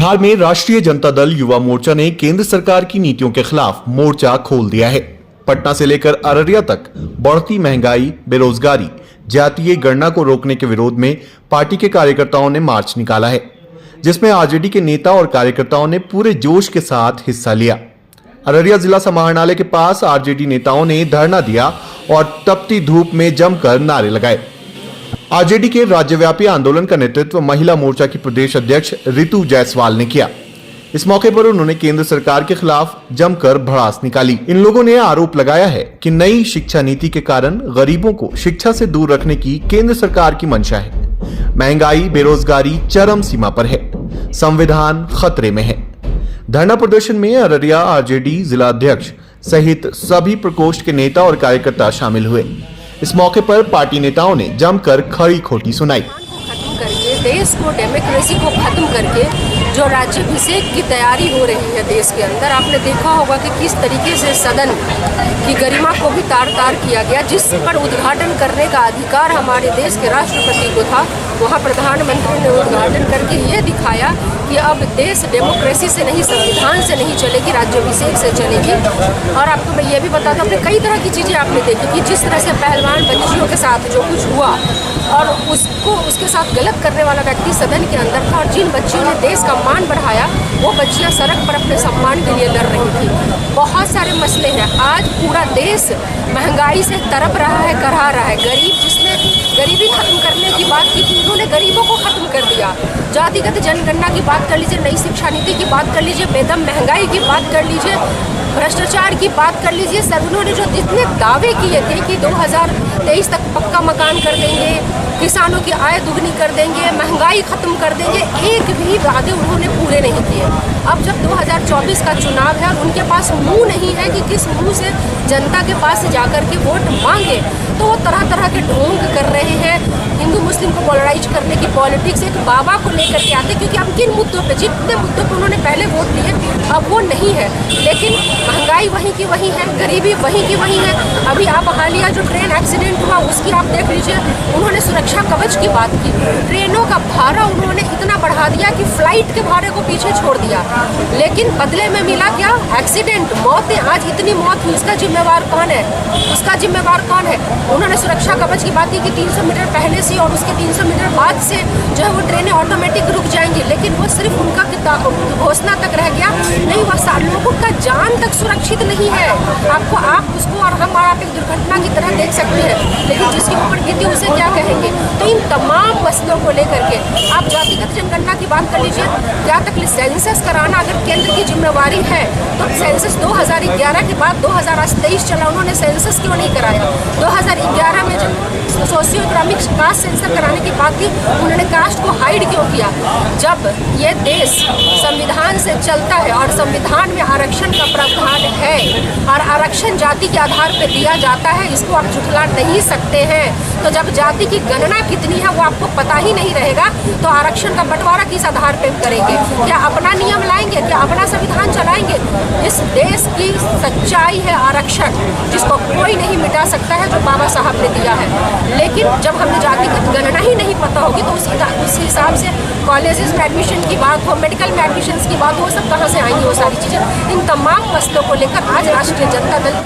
बिहार में राष्ट्रीय जनता दल युवा मोर्चा ने केंद्र सरकार की नीतियों के खिलाफ मोर्चा खोल दिया है। पटना से लेकर अररिया तक बढ़ती महंगाई, बेरोजगारी, जातीय गणना को रोकने के विरोध में पार्टी के कार्यकर्ताओं ने मार्च निकाला है, जिसमें आरजेडी के नेता और कार्यकर्ताओं ने पूरे जोश के साथ हिस्सा लिया। अररिया जिला समाहरणालय के पास आरजेडी नेताओं ने धरना दिया और तपती धूप में जमकर नारे लगाए। आरजेडी के राज्यव्यापी आंदोलन का नेतृत्व महिला मोर्चा की प्रदेश अध्यक्ष रितु जायसवाल ने किया। इस मौके पर उन्होंने केंद्र सरकार के खिलाफ जमकर भड़ास निकाली। इन लोगों ने आरोप लगाया है कि नई शिक्षा नीति के कारण गरीबों को शिक्षा से दूर रखने की केंद्र सरकार की मंशा है। महंगाई, बेरोजगारी चरम सीमा पर है, संविधान खतरे में है। धरना प्रदर्शन में अररिया आरजेडी जिला अध्यक्ष सहित सभी प्रकोष्ठ के नेता और कार्यकर्ता शामिल हुए। इस मौके पर पार्टी नेताओं ने जमकर खरी खोटी सुनाई। खत्म करके देश को, डेमोक्रेसी को खत्म करके जो राज्याभिषेक की तैयारी हो रही है देश के अंदर, आपने देखा होगा कि किस तरीके से सदन की गरिमा को भी तार तार किया गया। जिस पर उद्घाटन करने का अधिकार हमारे देश के राष्ट्रपति को था, वहाँ प्रधानमंत्री ने उद्घाटन करके ये दिखाया कि अब देश डेमोक्रेसी से नहीं, संविधान से नहीं चलेगी, राज्याभिषेक से चलेगी। और आपको मैं ये भी बताता हूँ, कई तरह की चीज़ें आपने देखी कि जिस तरह से पहलवान बच्चियों के साथ जो कुछ हुआ और उसके साथ गलत करने वाला व्यक्ति सदन के अंदर था, और जिन बच्चियों ने देश का मान बढ़ाया वो बच्चियां सड़क पर अपने सम्मान के लिए लड़ रही थी। बहुत सारे मसले हैं। आज पूरा देश महंगाई से तड़प रहा है, करहा रहा है। जिसने गरीबी खत्म करने की बात की थी, उन्होंने गरीबों को खत्म कर दिया। जातिगत जनगणना की बात कर लीजिए, नई शिक्षा नीति की बात कर लीजिए, बेदम महंगाई की बात कर लीजिए, भ्रष्टाचार की बात कर लीजिए। सर, उन्होंने जो जितने दावे किए थे कि 2023 तक पक्का मकान कर देंगे, किसानों की आय दुगनी कर देंगे, महंगाई खत्म कर देंगे, एक भी वादे उन्होंने पूरे नहीं किए। अब जब 2024 का चुनाव है और उनके पास मुंह नहीं है कि किस मुंह से जनता के पास जाकर के वोट मांगे, तो वो तरह तरह के ढोंग कर रहे हैं। हिंदू मुस्लिम को पोलराइज करने की पॉलिटिक्स, एक बाबा को लेकर के आते, क्योंकि अब किन मुद्दों पे, जितने मुद्दों पे उन्होंने पहले वोट दिए अब वो नहीं है। लेकिन महंगाई वहीं की वहीं है, गरीबी वहीं की वहीं है। अभी आप हालिया जो ट्रेन एक्सीडेंट हुआ उसकी आप देख लीजिए, उन्होंने सुरक्षा कवच की बात की। ट्रेनों का भाड़ा उन्होंने इतना बढ़ा दिया कि फ्लाइट के भाड़े को पीछे छोड़ दिया, लेकिन बदले में मिला क्या? एक्सीडेंट, मौतें। आज इतनी मौत हुई, उसका जिम्मेवार कौन है? उसका जिम्मेवार कौन है? उन्होंने सुरक्षा कवच की बात की कि 300 मीटर पहले से और उसके 300 मीटर बाद से जो है वो ट्रेनें ऑटोमेटिक रुक जाएंगी, लेकिन वो सिर्फ उनका घोषणा तक रह गया। नहीं, वह लोगों का जान तक सुरक्षित नहीं है। आप उसको और हम आप एक दुर्घटना की तरह देख सकते हैं, लेकिन जिसके ऊपर बीती उसे क्या कहेंगे? तो इन तमाम मसलों को लेकर के आप जातिगत जनगणना की बात कर लीजिए। क्या तकलीफ? सेंसस कराना अगर केंद्र की जिम्मेवारी है तो सेंसस 2011 के बाद 2023 चला, उन्होंने सेंसस क्यों नहीं कराया? 2011 में जब सोशियो इकोनॉमिक कास्ट सेंसस कराने की बात थी, उन्होंने कास्ट को हाइड क्यों किया? जब ये देश संविधान से चलता है और संविधान में आरक्षण का प्रावधान है और आरक्षण जाति के आधार पर दिया जाता है, इसको आप झुठला नहीं सकते हैं। तो जब जाति की गणना कितनी है वो आपको पता ही नहीं रहेगा, तो आरक्षण का बंटवारा किस आधार पर करेंगे? क्या अपना नियम लाएंगे? क्या अपना संविधान चलाएंगे? इस देश की सच्चाई है आरक्षण, जिसको कोई नहीं मिटा सकता है, जो बाबा साहब ने दिया है। लेकिन जब हमें जातिगत गणना ही नहीं पता होगी तो उस हिसाब से कॉलेजेस में एडमिशन की बात हो, मेडिकल में एडमिशन की बात हो, सब कहाँ से आएंगी वो सारी चीज़ें? इन तमाम मसलों को लेकर आज राष्ट्रीय जनता दल